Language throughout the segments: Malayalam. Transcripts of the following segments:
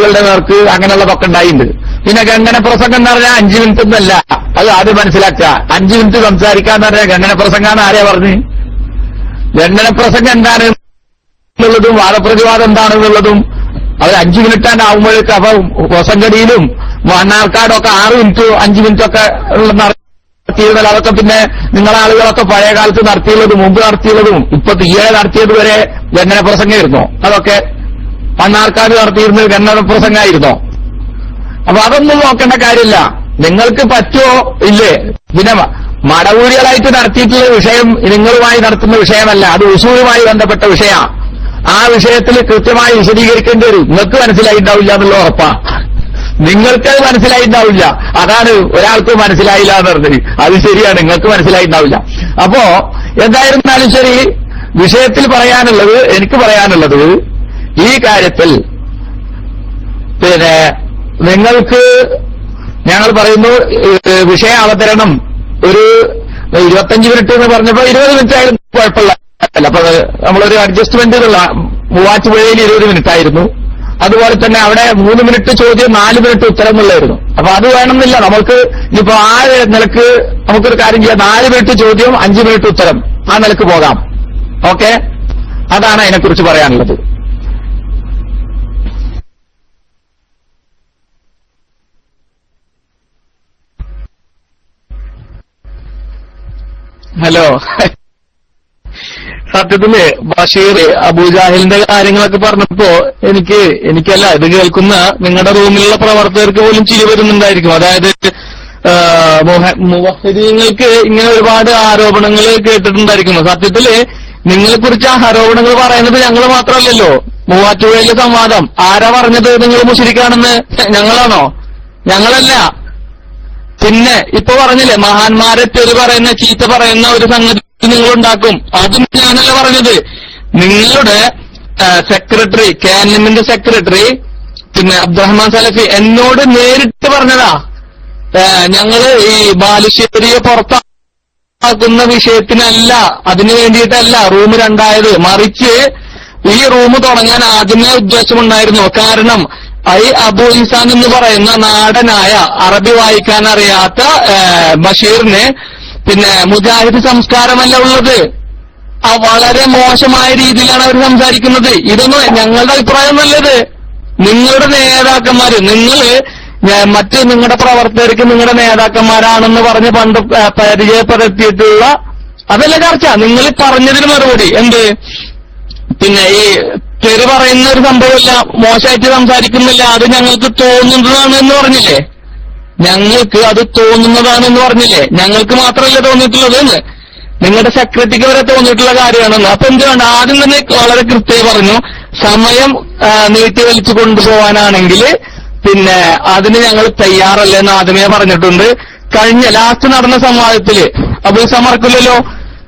ആളുകളുടെ നേർക്ക് അങ്ങനെയുള്ളതൊക്കെ ഉണ്ടായിട്ടുണ്ട്. പിന്നെ ഗംഗന പ്രസംഗം എന്ന് പറഞ്ഞാൽ 5 മിനിറ്റ് ഒന്നല്ല, അത് ആദ്യം മനസ്സിലാക്കുക. 5 മിനിറ്റ് സംസാരിക്കാന്ന് പറഞ്ഞാൽ ഗംഗന പ്രസംഗാന്ന് ആരെയാ പറഞ്ഞ്? ഗംഗന പ്രസംഗം എന്താണ് എന്നുള്ളതും വാദപ്രതിവാദം എന്താണെന്നുള്ളതും അവർ 5 മിനിറ്റാണ് ആവുമ്പോഴേക്ക് അപ്പൊ ഹൊസങ്കടിയിലും മണ്ണാർക്കാടൊക്കെ 6 മിനിറ്റ് 5 മിനിറ്റ് ഒക്കെ നടത്തിയിരുന്നാൽ അതൊക്കെ പിന്നെ നിങ്ങളാളുകളൊക്കെ പഴയ കാലത്ത് നടത്തിയുള്ളതും മുമ്പ് നടത്തിയുള്ളതും ഇപ്പൊ തീരെ നടത്തിയത് വരെ ഗംഗന പ്രസംഗമായിരുന്നോ? അതൊക്കെ മണ്ണാർക്കാട് നടത്തിയിരുന്നത് ഗംഗന പ്രസംഗമായിരുന്നോ? അപ്പൊ അതൊന്നും നോക്കേണ്ട കാര്യമില്ല. നിങ്ങൾക്ക് പറ്റുമോ ഇല്ലേ? പിന്നെ മടവൂരികളായിട്ട് നടത്തിയിട്ടുള്ള വിഷയം നിങ്ങളുമായി നടത്തുന്ന വിഷയമല്ല, അത് ഉസൂലുമായി ബന്ധപ്പെട്ട വിഷയമാണ്. ആ വിഷയത്തിൽ കൃത്യമായി വിശദീകരിക്കേണ്ടി വരും. നിങ്ങൾക്ക് മനസ്സിലായിണ്ടാവില്ല എന്നുള്ള ഉറപ്പാ. നിങ്ങൾക്കത് മനസ്സിലായിണ്ടാവില്ല. അതാണ് ഒരാൾക്ക് മനസ്സിലായില്ല എന്ന് പറഞ്ഞത്. അത് ശരിയാണ്, നിങ്ങൾക്ക് മനസ്സിലായിണ്ടാവില്ല. അപ്പോ എന്തായിരുന്നാലും ശരി, വിഷയത്തിൽ പറയാനുള്ളത്, എനിക്ക് പറയാനുള്ളത് ഈ കാര്യത്തിൽ പിന്നെ നിങ്ങൾക്ക് ഞങ്ങൾ പറയുന്നു വിഷയ അവതരണം ഒരു 25 മിനിറ്റ് എന്ന് പറഞ്ഞപ്പോ 20 മിനിറ്റ് ആയിരുന്നു കുഴപ്പമില്ല. അപ്പൊ നമ്മളൊരു അഡ്ജസ്റ്റ്മെന്റ് മൂവാറ്റുപുഴയിൽ 20 മിനിറ്റ് ആയിരുന്നു. അതുപോലെ തന്നെ അവിടെ 3 മിനിറ്റ് ചോദ്യം 4 മിനിറ്റ് ഉത്തരം എന്നുള്ളായിരുന്നു. അപ്പൊ അത് വേണമെന്നില്ല. നമുക്ക് ഇനിയിപ്പോ ആ നിലക്ക് നമുക്കൊരു കാര്യം ചെയ്യാം, 4 മിനിറ്റ് ചോദ്യം 5 മിനിറ്റ് ഉത്തരം, ആ നിലക്ക് പോകാം. ഓക്കെ, അതാണ് അതിനെക്കുറിച്ച് പറയാനുള്ളത്. ഹലോ, സത്യത്തില് ബഷീർ അബൂജാഹിലിന്റെ കാര്യങ്ങളൊക്കെ പറഞ്ഞപ്പോ എനിക്കല്ല ഇത് കേൾക്കുന്ന നിങ്ങളുടെ റൂമിലുള്ള പ്രവർത്തകർക്ക് പോലും ചിരി വരുന്നുണ്ടായിരിക്കും. അതായത് മുവഹിദീങ്ങൾക്ക് ഇങ്ങനെ ഒരുപാട് ആരോപണങ്ങൾ കേട്ടിട്ടുണ്ടായിരിക്കുന്നു. സത്യത്തില് നിങ്ങളെ കുറിച്ച് ആ ആരോപണങ്ങൾ പറയുന്നത് ഞങ്ങൾ മാത്രമല്ലല്ലോ. മൂവാറ്റുപുഴയിലെ സംവാദം ആരാ പറഞ്ഞത് നിങ്ങൾ മുശ്രിക്കാണെന്ന്? ഞങ്ങളാണോ? ഞങ്ങളല്ല. പിന്നെ ഇപ്പൊ പറഞ്ഞില്ലേ, മഹാന്മാരെ തെറി പറയുന്ന ചീത്ത പറയുന്ന ഒരു സംഗതി നിങ്ങളുണ്ടാക്കും. അതും ഞാനല്ല പറഞ്ഞത്. നിങ്ങളുടെ സെക്രട്ടറി, KNM-ന്റെ സെക്രട്ടറി പിന്നെ അബ്ദുറഹ്മാൻ സലഫി എന്നോട് നേരിട്ട് പറഞ്ഞതാ, ഞങ്ങള് ഈ ബാലുശ്ശേരിയെ പുറത്താക്കുന്ന വിഷയത്തിനല്ല, അതിനു വേണ്ടിയിട്ടല്ല റൂം 2 മറിച്ച് ഈ റൂം തുടങ്ങാൻ ആദ്യമേ ഉദ്ദേശമുണ്ടായിരുന്നു. കാരണം അബു ഇസാൻ എന്ന് പറയുന്ന നാടനായ അറബി വായിക്കാൻ അറിയാത്ത ബഷീറിന് പിന്നെ മുജാഹിദ് സംസ്കാരമല്ല ഉള്ളത്. വളരെ മോശമായ രീതിയിലാണ് അവർ സംസാരിക്കുന്നത്. ഇതൊന്നും ഞങ്ങളുടെ അഭിപ്രായം നല്ലത്. നിങ്ങളുടെ നേതാക്കന്മാര്, മറ്റ് നിങ്ങളുടെ പ്രവർത്തകർക്ക് നിങ്ങളുടെ നേതാക്കന്മാരാണെന്ന് പറഞ്ഞ് പണ്ട് പരിചയപ്പെടുത്തിയിട്ടുള്ള അതല്ല ചർച്ച. നിങ്ങൾ പറഞ്ഞതിന് മറുപടി എന്ത്? പിന്നെ ഈ തെറി പറയുന്ന ഒരു സംഭവമില്ല, മോശമായിട്ട് സംസാരിക്കുന്നില്ല, അത് ഞങ്ങൾക്ക് തോന്നുന്നതാണ് എന്ന് പറഞ്ഞില്ലേ? ഞങ്ങൾക്ക് അത് തോന്നുന്നതാണെന്ന് പറഞ്ഞില്ലേ? ഞങ്ങൾക്ക് മാത്രമല്ല തോന്നിയിട്ടുള്ളത് എന്ന്, നിങ്ങളുടെ സെക്രട്ടറിക്ക് വരെ തോന്നിയിട്ടുള്ള കാര്യമാണെന്ന്. അപ്പൊ എന്ത് വേണ്ട? ആദ്യം തന്നെ വളരെ കൃത്യമായി പറഞ്ഞു, സമയം നീട്ടി വലിച്ചു കൊണ്ടുപോകാനാണെങ്കിൽ പിന്നെ അതിന് ഞങ്ങൾ തയ്യാറല്ലെന്ന് ആദ്യമേ പറഞ്ഞിട്ടുണ്ട്. കഴിഞ്ഞ ലാസ്റ്റ് നടന്ന സംവാദത്തില് അബൂ സമർക്കില്ലല്ലോ,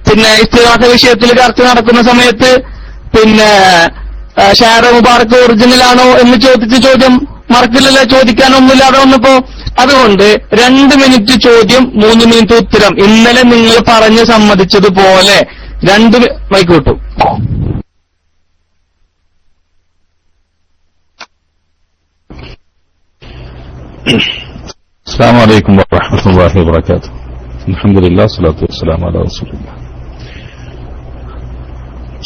പിന്നെ ഇസ്തിഗാസ വിഷയത്തിൽ ചർച്ച നടക്കുന്ന സമയത്ത് പിന്നെ ഷാര മുബാറക്ക് ഒറിജിനലാണോ എന്ന് ചോദിച്ച ചോദ്യം മറക്കില്ലല്ലോ, ചോദിക്കാനൊന്നുമില്ലാതെ വന്നപ്പോ. അതുകൊണ്ട് 2 മിനിറ്റ് ചോദ്യം 3 മിനിറ്റ് ഉത്തരം. ഇന്നലെ നിങ്ങൾ പറഞ്ഞ് സമ്മതിച്ചതുപോലെ 2 മൈക്ക് വിട്ടു. അസ്സലാമു അലൈക്കും വറഹ്മത്തുള്ളാഹി വബറകാതുഹു. അൽഹംദുലില്ലാഹി സ്വല്ലല്ലാഹു വസ്സലാമു അലാ റസൂലില്ലാഹ്.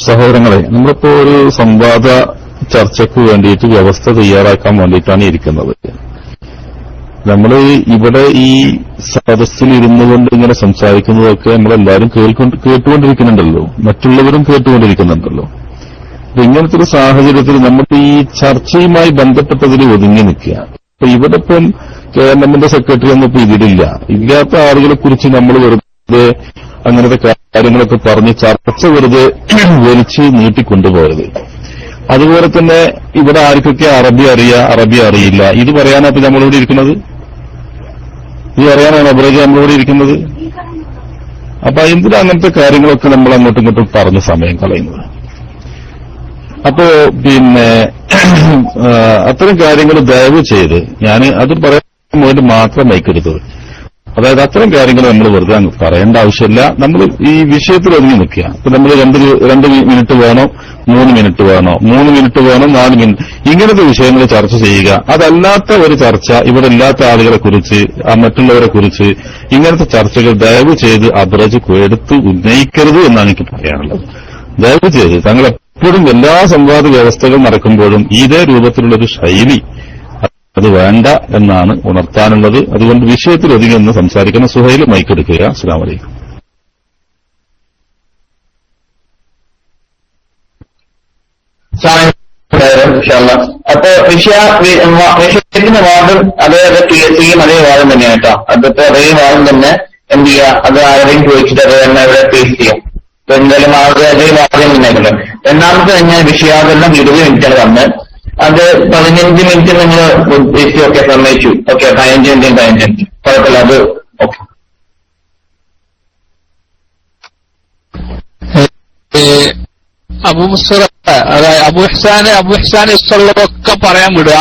സഹോദരങ്ങളെ, നമ്മളിപ്പോ ഒരു സംവാദ ചർച്ചയ്ക്ക് വേണ്ടിയിട്ട് വ്യവസ്ഥ തയ്യാറാക്കാൻ വേണ്ടിയിട്ടാണ് ഇരിക്കുന്നത്. നമ്മൾ ഇവിടെ ഈ സദസ്സിൽ ഇരുന്നു കൊണ്ട് ഇങ്ങനെ സംസാരിക്കുന്നതൊക്കെ നമ്മളെല്ലാവരും കേട്ടുകൊണ്ടിരിക്കുന്നുണ്ടല്ലോ, മറ്റുള്ളവരും കേട്ടുകൊണ്ടിരിക്കുന്നുണ്ടല്ലോ. അപ്പൊ ഇങ്ങനത്തെ ഒരു സാഹചര്യത്തിൽ നമ്മൾ ഈ ചർച്ചയുമായി ബന്ധപ്പെട്ടതിൽ ഒതുങ്ങി നിൽക്കുക. അപ്പൊ ഇവിടെ ഇപ്പം KNM-ന്റെ സെക്രട്ടറി ഒന്നും ഇപ്പൊ ഇതിലില്ല. ഇല്ലാത്ത ആളുകളെ കുറിച്ച് നമ്മൾ വെറുതെ അങ്ങനത്തെ കാര്യങ്ങളൊക്കെ പറഞ്ഞ് ചർച്ച വെറുതെ വലിച്ച് നീട്ടിക്കൊണ്ടുപോയത്. അതുപോലെ തന്നെ ഇവിടെ ആർക്കൊക്കെ അറബി അറിയില്ല, ഇത് പറയാനാണ് ഇപ്പൊ നമ്മളിവിടെ ഇരിക്കുന്നത്. ഇത് പറയാനാണ് അബ്രേജ് നമ്മളിവിടെ ഇരിക്കുന്നത്. അപ്പൊ എന്തിനാ അങ്ങനത്തെ കാര്യങ്ങളൊക്കെ നമ്മൾ അങ്ങോട്ടും ഇങ്ങോട്ടും പറഞ്ഞ് സമയം കളയുന്നത്? അപ്പോ പിന്നെ അത്തരം കാര്യങ്ങൾ ദയവ് ചെയ്ത് ഞാൻ അത് പറയാൻ വേണ്ടി മാത്രം നയിക്കരുത്. അതായത് അത്തരം കാര്യങ്ങൾ നമ്മൾ വെറുതെ അങ്ങ് പറയേണ്ട ആവശ്യമില്ല. നമ്മൾ ഈ വിഷയത്തിൽ ഒതുങ്ങി നിൽക്കുക. ഇപ്പൊ നമ്മൾ രണ്ട് മിനിറ്റ് വേണോ 3 മിനിറ്റ് വേണോ 3 മിനിറ്റ് വേണോ 4 മിനിറ്റ് ഇങ്ങനത്തെ വിഷയങ്ങൾ ചർച്ച ചെയ്യുക. അതല്ലാത്ത ഒരു ചർച്ച ഇവിടെ ഇല്ലാത്ത ആളുകളെ കുറിച്ച് മറ്റുള്ളവരെ കുറിച്ച് ഇങ്ങനത്തെ ചർച്ചകൾ ദയവ് ചെയ്ത് അബ്രജ് എടുത്ത് ഉന്നയിക്കരുത് എന്നാണ് എനിക്ക് പറയാനുള്ളത്. ദയവ് ചെയ്ത് താങ്കൾ എപ്പോഴും എല്ലാ സംവാദ വ്യവസ്ഥകൾ നടക്കുമ്പോഴും ഇതേ രൂപത്തിലുള്ളൊരു ശൈലി അത് വേണ്ട എന്നാണ് ഉണർത്താനുള്ളത്. അതുകൊണ്ട് വിഷയത്തിൽ ഒതുങ്ങി സംസാരിക്കുന്ന സുഹൈൽ മൈക്കെടുക്കുക. അസ്സലാമു അലൈക്കും. അപ്പൊ വിഷയത്തിന്റെ വാദം അതേ സെയിം അതേ വാദം തന്നെയാണ് കേട്ടോ. അതിപ്പോ അതേ വാദം തന്നെ എന്ത് ചെയ്യുക, അത് ആരെയും ചോദിച്ചിട്ട് അത് തന്നെ ഇവിടെ ഫേസ് ചെയ്യും. ഇപ്പൊ എന്തായാലും ആളുടെ അതേ വാദം തന്നെയാണല്ലോ. രണ്ടാമത്തെ തന്നെ വിഷയാവതരണം 20 മിനിറ്റാണ് വന്ന് അത് 15 മിനിറ്റ് നിങ്ങൾ ഉദ്ദേശിച്ചു. ഓക്കെ, സമ്മതിച്ചു. ഓക്കെ, 15 മിനിറ്റ് കുഴപ്പമില്ല, അത് ഓക്കെ. അബു ഇഹ്സാൻ ഇഷ്ടമുള്ളതൊക്കെ പറയാൻ വിടുക.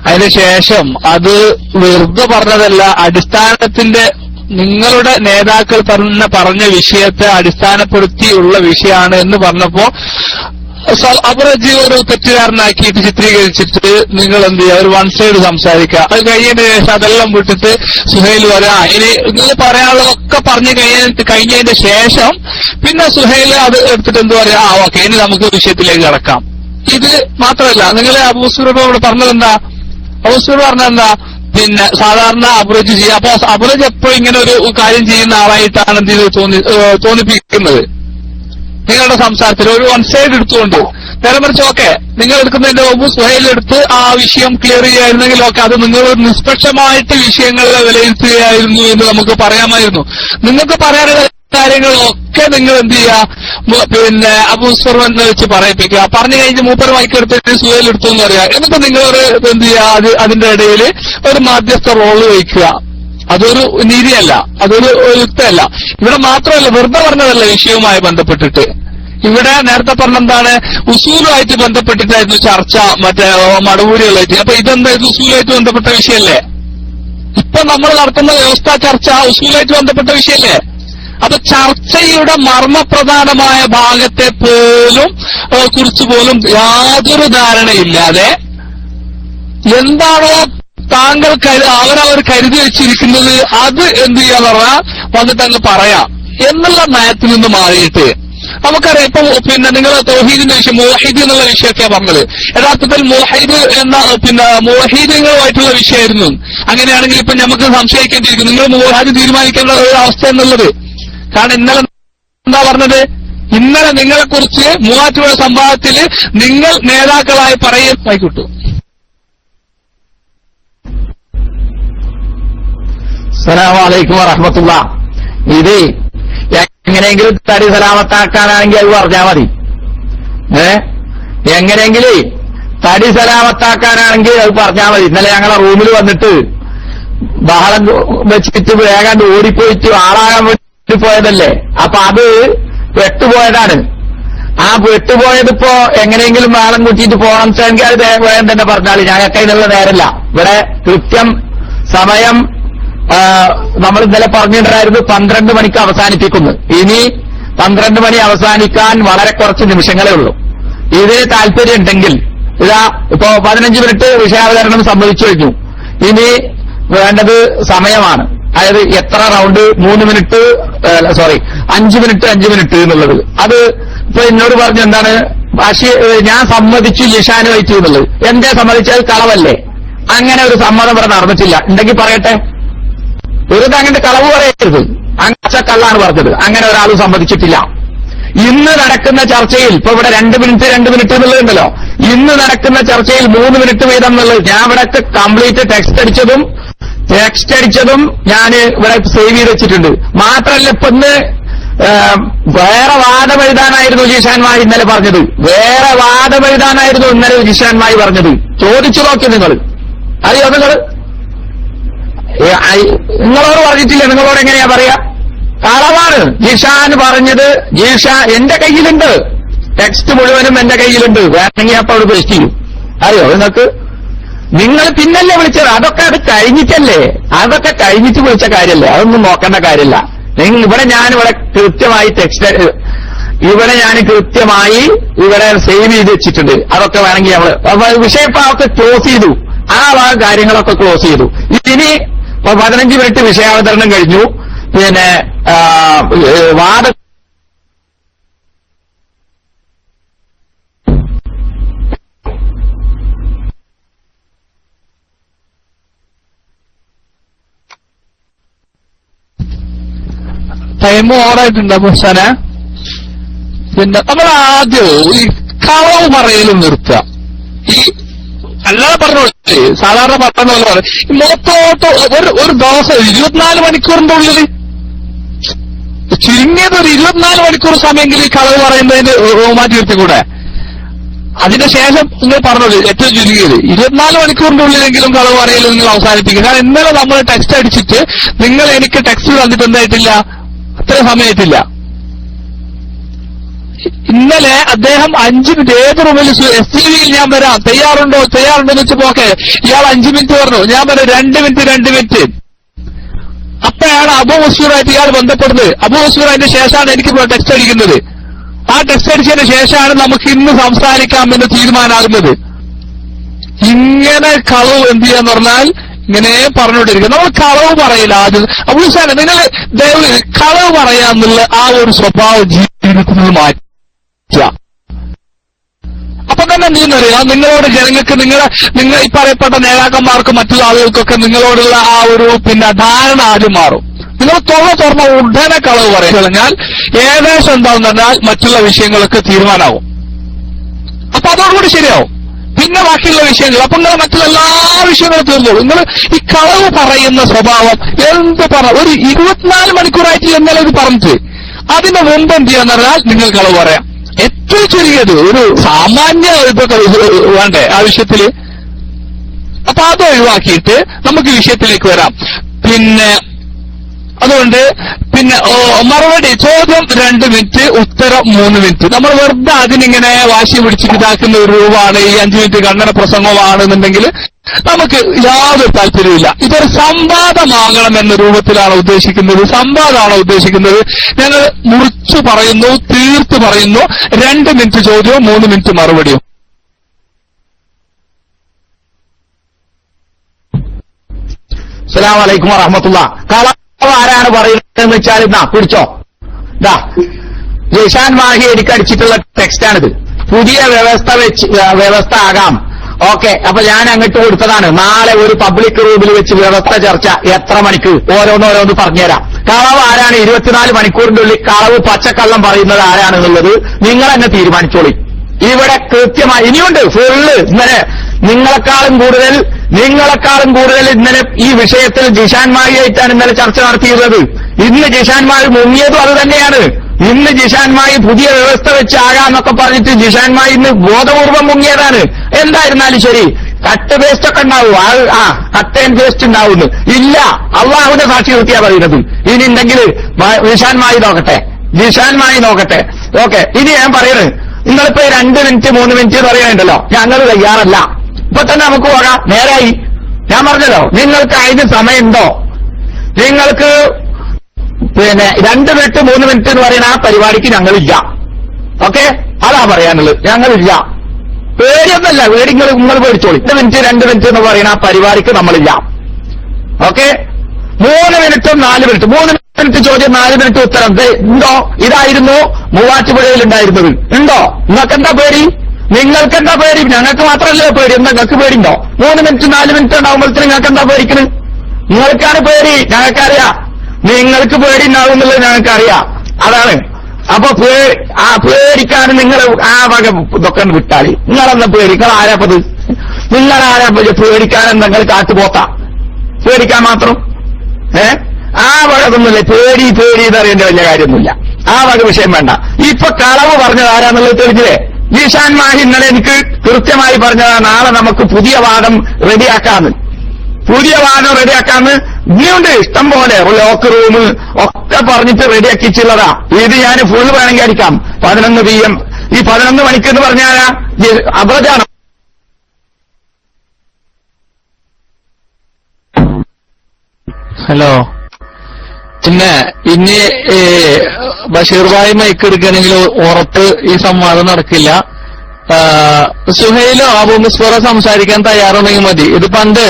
അതിനുശേഷം അത് വെറുതെ പറഞ്ഞതല്ല, അടിസ്ഥാനത്തിന്റെ നിങ്ങളുടെ നേതാക്കൾ പറഞ്ഞ വിഷയത്തെ അടിസ്ഥാനപ്പെടുത്തിയുള്ള വിഷയമാണ് എന്ന് പറഞ്ഞപ്പോ അബ്രജി ഒരു തെറ്റുകാരനാക്കിയിട്ട് ചിത്രീകരിച്ചിട്ട് നിങ്ങൾ എന്ത് ചെയ്യുക, ഒരു വൺ സൈഡ് സംസാരിക്കുക. അത് കഴിഞ്ഞതിന് ശേഷം അതെല്ലാം വിട്ടിട്ട് സുഹൈൽ വരാ ഇനി നിങ്ങൾ പറയാനുള്ളതൊക്കെ പറഞ്ഞു കഴിഞ്ഞതിന് ശേഷം പിന്നെ സുഹൈൽ അത് എടുത്തിട്ട് എന്ത് പറയാ, ഓക്കെ ഇനി നമുക്ക് വിഷയത്തിലേക്ക് കടക്കാം. ഇത് മാത്രമല്ല, നിങ്ങൾ അബൂസുറബ് ഇവിടെ പറഞ്ഞതെന്താ, അബൂസുറബ് പറഞ്ഞതെന്താ, പിന്നെ സാധാരണ അബ്രജ് ചെയ്യുക. അപ്പൊ അബ്രജ് എപ്പോഴും ഇങ്ങനെ ഒരു കാര്യം ചെയ്യുന്ന ആളായിട്ടാണ് എന്ത് ചെയ്ത് തോന്നിപ്പിക്കുന്നത് നിങ്ങളുടെ സംസാരത്തിൽ. ഒരു വൺ സൈഡ് എടുത്തുകൊണ്ട് നേരെ മറിച്ച് ഓക്കെ നിങ്ങൾ എടുക്കുന്നതിന്റെ മുമ്പ് സുഹൈലെടുത്ത് ആ വിഷയം ക്ലിയർ ചെയ്യായിരുന്നെങ്കിൽ ഓക്കെ, അത് നിങ്ങൾ നിഷ്പക്ഷമായിട്ട് വിഷയങ്ങളെ വിലയിരുത്തുകയായിരുന്നു എന്ന് നമുക്ക് പറയാമായിരുന്നു. നിങ്ങൾക്ക് പറയാനുള്ള കാര്യങ്ങളൊക്കെ നിങ്ങൾ എന്ത് ചെയ്യുക, പിന്നെ അബൂസുർ എന്ന് വെച്ച് പറയിപ്പിക്കുക. പറഞ്ഞു കഴിഞ്ഞ് മൂപ്പർ വായിക്കെടുത്തിട്ട് സുഹൈലെടുത്തു എന്ന് പറയുക. എന്നിട്ട് നിങ്ങളൊരു എന്ത് ചെയ്യുക, അതിന്റെ ഇടയിൽ ഒരു മാധ്യസ്ഥ റോള് വഹിക്കുക. അതൊരു നീതിയല്ല, അതൊരു യുക്തമല്ല. ഇവിടെ മാത്രമല്ല, വെറുതെ പറഞ്ഞതല്ല വിഷയവുമായി ബന്ധപ്പെട്ടിട്ട്. ഇവിടെ നേരത്തെ പറഞ്ഞെന്താണ്, ഉസൂലുമായിട്ട് ബന്ധപ്പെട്ടിട്ടായിരുന്നു ചർച്ച, മറ്റേ മടവൂരികളായിട്ട്. അപ്പൊ ഇതെന്തായിരുന്നു, ഉസൂലുമായിട്ട് ബന്ധപ്പെട്ട വിഷയമല്ലേ? ഇപ്പൊ നമ്മൾ നടത്തുന്ന വ്യവസ്ഥാ ചർച്ച ഉസൂലുമായിട്ട് ബന്ധപ്പെട്ട വിഷയമല്ലേ? അപ്പൊ ചർച്ചയുടെ മർമ്മപ്രധാനമായ ഭാഗത്തെ പോലും കുറിച്ച് പോലും യാതൊരു ധാരണയില്ലാതെ എന്താണോ താങ്കൾ അവരവർ കരുതി വെച്ചിരിക്കുന്നത് അത് എന്ത് ചെയ്യാന്ന് പറഞ്ഞാൽ വന്നിട്ട് അങ്ങ് പറയാം എന്നുള്ള നയത്തിൽ നിന്ന് മാറിയിട്ട് നമുക്കറിയാം. ഇപ്പൊ പിന്നെ നിങ്ങൾ തൗഹീദിന്റെ വിഷയം, മുവഹീദ് എന്നുള്ള വിഷയമൊക്കെയാണ് പറഞ്ഞത്. യഥാർത്ഥത്തിൽ മുവഹീദ് എന്ന മുവഹീദുകളുമായിട്ടുള്ള വിഷയമായിരുന്നു. അങ്ങനെയാണെങ്കിൽ ഇപ്പൊ നമുക്ക് സംശയിക്കേണ്ടിയിരിക്കും, നിങ്ങൾ മുവഹീദ് തീരുമാനിക്കേണ്ട ഒരു അവസ്ഥ എന്നുള്ളത്. കാരണം ഇന്നലെ എന്താ പറഞ്ഞത്, ഇന്നലെ നിങ്ങളെക്കുറിച്ച് മൂവാറ്റുപുഴ സംഭവത്തിൽ നിങ്ങൾ നേതാക്കളായി പറയുമായിക്കിട്ടു. അസ്സലാമു അലൈക്കും വറഹ്മത്തുള്ളാഹ്. ഇത് എങ്ങനെയെങ്കിലും തടി സലാമത്താക്കാനാണെങ്കിൽ അത് പറഞ്ഞാൽ മതി. എങ്ങനെയെങ്കിലും തടി സലാമത്താക്കാനാണെങ്കിൽ അത് പറഞ്ഞാൽ മതി. ഇന്നലെ ഞങ്ങളെ റൂമിൽ വന്നിട്ട് ബഹളം വെച്ചിട്ട് വേഗം ഓടിപ്പോയിട്ട് ആളാകാൻ വേണ്ടി പോയതല്ലേ. അപ്പൊ അത് വെട്ടുപോയതാണ്. ആ വെട്ടുപോയതിപ്പോ എങ്ങനെയെങ്കിലും ബഹളം കൂട്ടിയിട്ട് പോകണം വെച്ചെങ്കിൽ അത് വേഗം തന്നെ പറഞ്ഞാൽ ഞങ്ങൾക്ക് അതിനുള്ള നേരമില്ല. ഇവിടെ കൃത്യം സമയം നമ്മൾ ഇന്നലെ പറഞ്ഞിട്ടുണ്ടായിരുന്നു 12 മണിക്ക് അവസാനിപ്പിക്കുന്നു. ഇനി 12 മണി അവസാനിക്കാൻ വളരെ കുറച്ച് നിമിഷങ്ങളേ ഉള്ളൂ. ഇതിന് താല്പര്യം ഉണ്ടെങ്കിൽ ഇതാ ഇപ്പോ 15 മിനിറ്റ് വിഷയാവതരണം സംഭവിച്ചു കഴിഞ്ഞു. ഇനി വേണ്ടത് സമയമാണ്. അതായത് എത്ര റൗണ്ട് 3 മിനിറ്റ് 5 മിനിറ്റ് എന്നുള്ളത്. അത് ഇപ്പൊ എന്നോട് പറഞ്ഞു എന്താണ് ഞാൻ സമ്മതിച്ചു ലിഷാന് വഹിച്ചു എന്നുള്ളത്. എന്തേ സമ്മതിച്ചത്, കളവല്ലേ? അങ്ങനെ ഒരു സമ്മതം ഇവിടെ നടന്നിട്ടില്ല. ഉണ്ടെങ്കിൽ പറയട്ടെ. വെറുതെ അങ്ങോട്ട് കളവ് പറയരുത്, അങ്ങനെ കള്ളാണ് പറഞ്ഞത്. അങ്ങനെ ഒരാളും സമ്മതിച്ചിട്ടില്ല. ഇന്ന് നടക്കുന്ന ചർച്ചയിൽ ഇപ്പൊ ഇവിടെ 2 മിനിറ്റ് എന്നുള്ളതുണ്ടല്ലോ. ഇന്ന് നടക്കുന്ന ചർച്ചയിൽ 3 മിനിറ്റ് വീതം എന്നുള്ളത് ഞാൻ ഇവിടെ കംപ്ലീറ്റ് ടെക്സ്റ്റ് അടിച്ചതും ഞാൻ ഇവിടെ സേവ് ചെയ്ത് വെച്ചിട്ടുണ്ട്. മാത്രമല്ല ഇപ്പൊ ഇന്ന് വേറെ വാദം എഴുതാനായിരുന്നു ജിഷാൻമായി ഇന്നലെ പറഞ്ഞത്. വേറെ വാദം എഴുതാനായിരുന്നു ഇന്നലെ ജിഷാൻമായി പറഞ്ഞത്. ചോദിച്ചു നോക്കി നിങ്ങൾ, അറിയോ? നിങ്ങളോട് പറഞ്ഞിട്ടില്ല, നിങ്ങളോട് എങ്ങനെയാ പറയാ? കളവാണ് ജിഷാൻ പറഞ്ഞത്. എന്റെ കയ്യിലുണ്ട്, ടെക്സ്റ്റ് മുഴുവനും എന്റെ കയ്യിലുണ്ട്. വേണമെങ്കിൽ അപ്പൊ അവിടെ പേസ്റ്റ് ചെയ്യും. അറിയോ നിങ്ങൾക്ക്? നിങ്ങൾ പിന്നല്ലേ വിളിച്ചത്? അത് കഴിഞ്ഞിട്ടല്ലേ? അതൊക്കെ കഴിഞ്ഞിട്ട് വിളിച്ച കാര്യമല്ലേ? അതൊന്നും നോക്കേണ്ട കാര്യമില്ല. ഞാനിവിടെ കൃത്യമായി ഇവിടെ സേവ് ചെയ്ത് വെച്ചിട്ടുണ്ട്. അതൊക്കെ വേണമെങ്കിൽ നമ്മള് വിഷയപ്പാവൊക്കെ ക്ലോസ് ചെയ്തു. ആ കാര്യങ്ങളൊക്കെ ക്ലോസ് ചെയ്തു. ഇനി 15 മിനിറ്റ് വിഷയാവതരണം കഴിഞ്ഞു. പിന്നെ ടൈം ഓവറായിട്ടുണ്ട് മുഹ്സന. പിന്നെ നമ്മൾ ആദ്യം ഈ കളവ് പറയലും നിർത്തുക. ഈ അല്ലാതെ പറഞ്ഞോളൂ, സാധാരണ പറഞ്ഞ പോലെ പറയും. മൊത്തമൊത്തം ഒരു ദിവസം 24 മണിക്കൂറിന്റെ ഉള്ളിൽ ചുരുങ്ങിയത് ഒരു 24 മണിക്കൂർ സമയമെങ്കിൽ ഈ കളവ് പറയുന്നതിന് മാറ്റി നിർത്തിക്കൂടെ? അതിനുശേഷം നിങ്ങൾ പറഞ്ഞോളൂ, ഏറ്റവും ചുരുങ്ങിയത് 24 മണിക്കൂറിന്റെ ഉള്ളിലെങ്കിലും കളവ് പറയലും നിങ്ങൾ അവസാനിപ്പിക്കുക. കാരണം ഇന്നലെ നമ്മൾ ടെക്സ്റ്റ് അടിച്ചിട്ട് നിങ്ങൾ എനിക്ക് ടെക്സ്റ്റ് തന്നിട്ട് എന്തായിട്ടില്ല, അത്ര സമയത്തില്ല. ഇന്നലെ അദ്ദേഹം 5 മിനിറ്റ് ഏത് റൂമിൽ STV ഞാൻ വരാം, തയ്യാറുണ്ടോ എന്ന് വെച്ച് പോക്കെ ഇയാൾ 5 മിനിറ്റ് പറഞ്ഞു, ഞാൻ പറഞ്ഞു 2 മിനിറ്റ്. അപ്പോഴാണ് അബു മസ്ഊറായിട്ട് ഇയാൾ ബന്ധപ്പെടുന്നത്. അബു മസ്ഊറായിട്ട് ശേഷമാണ് എനിക്ക് ടെക്സ്റ്റ് അടിക്കുന്നത്. ആ ടെക്സ്റ്റ് അടിച്ചതിന് ശേഷമാണ് നമുക്ക് ഇന്ന് സംസാരിക്കാമെന്ന് തീരുമാനമാകുന്നത്. ഇങ്ങനെ കളവ് എന്ത് ചെയ്യാന്ന് പറഞ്ഞാൽ ഇങ്ങനെ പറഞ്ഞുകൊണ്ടിരിക്കുക. നമ്മൾ കളവ് പറയില്ല. ആദ്യം അബൂസാന, നിങ്ങൾ ദയവ് കളവ് പറയാന്നുള്ള ആ ഒരു സ്വഭാവം ജീവിതത്തിൽ നിന്ന് മാറ്റുക. അപ്പൊ തന്നെ എന്തെന്നറിയാം, നിങ്ങളോട് ജനങ്ങൾക്ക് നിങ്ങൾ ഈ പറയപ്പെട്ട നേതാക്കന്മാർക്കും മറ്റുള്ള ആളുകൾക്കൊക്കെ നിങ്ങളോടുള്ള ആ ഒരു ധാരണ ആദ്യം മാറും. നിങ്ങൾ തുറന്ന ഉടനെ കളവ് പറയാൻ കഴിഞ്ഞാൽ ഏകദേശം എന്താണെന്ന് പറഞ്ഞാൽ മറ്റുള്ള വിഷയങ്ങളൊക്കെ തീരുമാനമാവും. അപ്പൊ അതോടുകൂടി ശരിയാവും. പിന്നെ ബാക്കിയുള്ള വിഷയങ്ങൾ അപ്പൊ നിങ്ങൾ മറ്റുള്ള എല്ലാ വിഷയങ്ങളും തീർന്നോളൂ. നിങ്ങൾ ഈ കളവ് പറയുന്ന സ്വഭാവം ഒരു 24 മണിക്കൂറായിട്ട് എന്നാലും ഇത് പറഞ്ഞിട്ട് അതിന് മുമ്പ് എന്ത് ചെയ്യാന്ന് പറഞ്ഞാൽ നിങ്ങൾ കളവ് പറയാം. ഏറ്റവും ചുരുങ്ങിയത് ഒരു സാമാന്യ ഇതൊക്കെ വേണ്ടേ ആ വിഷയത്തില്? അപ്പൊ അത് ഒഴിവാക്കിയിട്ട് നമുക്ക് വിഷയത്തിലേക്ക് വരാം. അതുകൊണ്ട് മറുപടി ചോദ്യം 2 മിനിറ്റ്, ഉത്തരം 3 മിനിറ്റ്. നമ്മൾ വെറുതെ അതിനിങ്ങനെ വാശി പിടിച്ചിട്ട് ഇതാക്കുന്ന ഒരു രൂപമാണ് ഈ 5 മിനിറ്റ് ഖണ്ഡന പ്രസംഗമാണെന്നുണ്ടെങ്കിൽ നമുക്ക് യാതൊരു താല്പര്യമില്ല. ഇതൊരു സംവാദമാകണമെന്ന രൂപത്തിലാണ് ഉദ്ദേശിക്കുന്നത്. സംവാദമാണോ ഉദ്ദേശിക്കുന്നത്? ഞങ്ങൾ മുറിച്ചു പറയുന്നു, തീർത്ത് പറയുന്നു. 2 മിനിറ്റ് ചോദ്യവും 3 മിനിറ്റ് മറുപടിയും. അസ്സലാമു അലൈക്കും വറഹ്മത്തുള്ളാഹി. ആരാണ് പറയുന്നതെന്ന് വെച്ചാൽ പിടിച്ചോ, ജിഷാൻ മാഹി എനിക്ക് അടിച്ചിട്ടുള്ള ടെക്സ്റ്റാണിത്. പുതിയ വ്യവസ്ഥ ആകാം. ഓക്കെ, അപ്പൊ ഞാൻ അങ്ങോട്ട് കൊടുത്തതാണ്. നാളെ ഒരു പബ്ലിക് റൂമിൽ വെച്ച് വ്യവസ്ഥ ചർച്ച. എത്ര മണിക്ക്? ഓരോന്ന് പറഞ്ഞുതരാം. കളവ് ആരാണ് 24 മണിക്കൂറിന്റെ ഉള്ളിൽ കളവ് പച്ചക്കള്ളം പറയുന്നത് ആരാണെന്നുള്ളത് നിങ്ങൾ തന്നെ തീരുമാനിച്ചോളി. ഇവിടെ കൃത്യമായി ഇനിയുണ്ട് ഫുള്ള്. ഇന്നലെ നിങ്ങളെക്കാളും കൂടുതൽ ഇന്നലെ ഈ വിഷയത്തിൽ ജിഷാൻ മാഹിയായിട്ടാണ് ഇന്നലെ ചർച്ച നടത്തിയിരുന്നത്. ഇന്ന് ജിഷാൻ മാഹി മുങ്ങിയതും അത് തന്നെയാണ്. ഇന്ന് ജിഷാൻ മാഹി പുതിയ വ്യവസ്ഥ വെച്ചാകാന്നൊക്കെ പറഞ്ഞിട്ട് ജിഷാൻ മാഹി ഇന്ന് ബോധപൂർവം മുങ്ങിയതാണ്. എന്തായിരുന്നാലും ശരി, കട്ട് പേസ്റ്റ് ഒക്കെ ഉണ്ടാവും. കട്ട് ആൻഡ് പേസ്റ്റ് ഉണ്ടാവുന്നു ഇല്ല. അള്ളാഹുവിന്റെ സാക്ഷി നിർത്തിയാ പറയുന്നത്. ഇനി ഉണ്ടെങ്കിൽ ജിഷാൻ മാഹി നോക്കട്ടെ. ഓക്കെ, ഇനി ഞാൻ പറയുന്നത്, നിങ്ങളിപ്പോ 2 മിനിറ്റ് 3 മിനിറ്റ് പറയാനുണ്ടല്ലോ, ഞങ്ങൾ തയ്യാറല്ല. ഇപ്പൊ തന്നെ നമുക്ക് പോകാം. നേരായി. ഞാൻ പറഞ്ഞല്ലോ, നിങ്ങൾക്ക് അതിന് സമയമുണ്ടോ? നിങ്ങൾക്ക് 2 മിനിറ്റ് 3 മിനിറ്റ് എന്ന് പറയുന്ന ആ പരിപാടിക്ക് ഞങ്ങളില്ല. ഓക്കെ, അതാ പറയാനുള്ളത്. ഞങ്ങളില്ല. പേടിയൊന്നല്ല, നിങ്ങൾ പേടിച്ചോളി. 2 മിനിറ്റ് എന്ന് പറയുന്ന ആ പരിപാടിക്ക് നമ്മളില്ല. ഓക്കെ, 3 മിനിറ്റും 4 മിനിറ്റ്. 3 മിനിറ്റ് ചോദ്യം, 4 മിനിറ്റ് ഉത്തരം. ഉണ്ടോ? ഇതായിരുന്നു മൂവാറ്റുപുഴയിൽ ഉണ്ടായിരുന്നത്. ഉണ്ടോ? നിങ്ങൾക്കെന്താ പേടി? ഞങ്ങൾക്ക് മാത്രമല്ലേ പേടി. എന്താ നിങ്ങൾക്ക് പേടിയുണ്ടോ? 3 മിനിറ്റ് 4 മിനിറ്റ് ഉണ്ടാകുമ്പോഴത്തേന് നിങ്ങൾക്ക് എന്താ പേടിക്കുന്നത്? നിങ്ങൾക്കാണ് പേടി. ഞങ്ങൾക്കറിയാം നിങ്ങൾക്ക് പേടി ഉണ്ടാവും എന്നുള്ളത് ഞങ്ങൾക്കറിയാം. അതാണ്. അപ്പൊ പേടിക്കാൻ നിങ്ങൾ ആ വക ഇതൊക്കെ വിട്ടാളി. നിങ്ങളെന്താ പേടിക്കാൻ ആരാപ്പത്? പേടിക്കാൻ നിങ്ങൾ കാട്ടുപോത്ത പേടിക്കാൻ മാത്രം ആ വകതൊന്നുമില്ല. പേടി എന്നറിയേണ്ട വലിയ കാര്യമൊന്നുമില്ല. ആ വക വിഷയം വേണ്ട. ഇപ്പൊ കളവ് പറഞ്ഞത് ആരാന്നുള്ളത് തെളിഞ്ഞില്ലേ? ജിഷാൻ മാഹി ഇന്നലെ എനിക്ക് കൃത്യമായി പറഞ്ഞതാണ്, നാളെ നമുക്ക് പുതിയ വാദം റെഡിയാക്കാന്ന്. ഇനിയുണ്ട് ഇഷ്ടം പോലെ. ലോക്ക് റൂം ഒക്കെ പറഞ്ഞിട്ട് റെഡിയാക്കിച്ചുള്ളതാ. ഇത് ഞാൻ ഫുൾ വേണമെങ്കിൽ അടിക്കാം. 11 PM. ഈ 11 മണിക്കെന്ന് പറഞ്ഞാൽ അബ്രജാണ്. ഹലോ. പിന്നെ ഇനി ബഷീർ ഭായി മൈക്ക് എടുക്കുകയാണെങ്കിൽ ഉറപ്പ് ഈ സംവാദം നടക്കില്ല. സുഹൈലോ അബൂ മിസ്ബറോ സംസാരിക്കാൻ തയ്യാറുണ്ടെങ്കിൽ മതി. ഇത് പണ്ട്